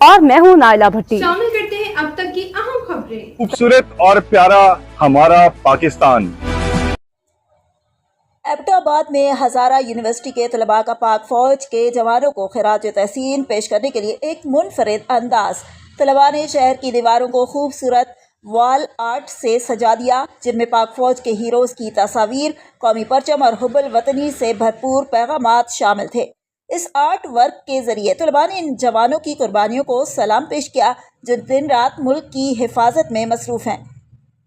और मैं हूँ नाइला भट्टी। शामिल करते हैं अब तक की अहम खबरें। खूबसूरत और प्यारा हमारा पाकिस्तान। एबटाबाद में हज़ारा यूनिवर्सिटी के तलबा का पाक फौज के जवानों को खिराज तहसीन पेश करने के लिए एक मुनफरिद अंदाज। तलबा ने शहर की दीवारों को खूबसूरत वॉल आर्ट से सजा दिया, जिनमें पाक फौज के हीरोज़ की तस्वीर, कौमी परचम और हुब्बुल वतनी से भरपूर पैगामात शामिल थे। इस आर्ट वर्क के ज़रिए तलबा ने इन जवानों की कुर्बानियों को सलाम पेश किया, जो दिन रात मुल्क की हिफाजत में मसरूफ़ हैं।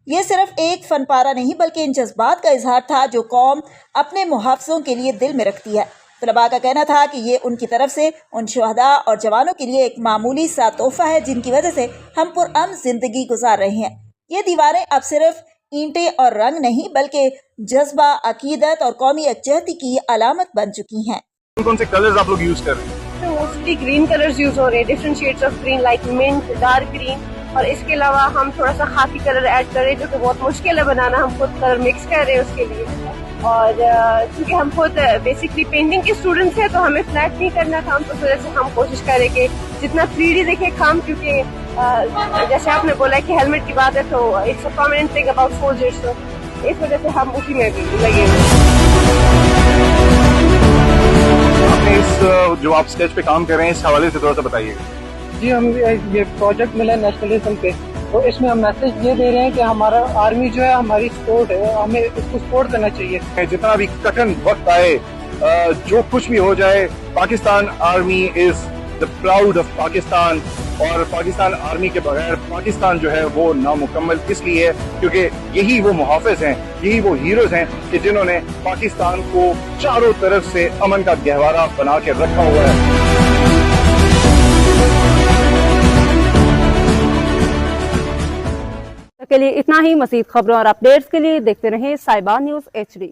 ये सिर्फ एक फन पारा नहीं बल्कि इन जज्बात का इजहार था जो कौम अपने मुहाफ़िज़ों के लिए दिल में रखती है। तलबा का कहना था कि ये उनकी तरफ से उन शुहदा और जवानों के लिए एक मामूली सा तोहफ़ा है, जिनकी वजह से हम पुरअमन ज़िंदगी गुजार रहे हैं। ये दीवारें अब सिर्फ ईंटें और रंग नहीं बल्कि जज्बा, अकीदत और कौमी यकजहती की अलामत बन चुकी हैं। कौन से कलर्स आप लोग यूज कर रहे हैं? मोस्टली ग्रीन कलर्स यूज हो रहे हैं, different shades of green like mint, dark green, और इसके अलावा हम थोड़ा सा खाकी कलर ऐड कर रहे हैं, जो कि बहुत मुश्किल है बनाना। हम खुद कलर मिक्स कर रहे हैं उसके लिए, और क्योंकि हम खुद बेसिकली पेंटिंग के स्टूडेंट्स हैं तो हमें फ्लैट नहीं करना था, तो इस वजह से हम कोशिश करें कि जितना 3D दिखे काम, क्योंकि जैसे आपने बोला कि हेलमेट की बात है तो it's a prominent thing about soldiers, तो इस वजह से हम उसी में भी लगे हुए। जो आप स्केच पे काम कर रहे हैं इस हवाले से थोड़ा सा बताइएगा। जी, हम ये प्रोजेक्ट मिला नेशनलिज्म पे, तो इसमें हम मैसेज ये दे रहे हैं कि हमारा आर्मी जो है हमारी सपोर्ट है, हमें इसको सपोर्ट करना चाहिए। जितना भी कठिन वक्त आए, जो कुछ भी हो जाए, Pakistan army is the proud of Pakistan, और पाकिस्तान आर्मी के बगैर पाकिस्तान जो है वो नामुकम्मल इसलिए है क्योंकि यही वो मुहाफिज हैं, यही वो हीरोज हैं कि जिन्होंने पाकिस्तान को चारों तरफ से अमन का गहवारा बना के रखा हुआ है। के लिए इतना ही। मज़ीद खबरों और अपडेट्स के लिए देखते रहें साहिबा न्यूज़ HD।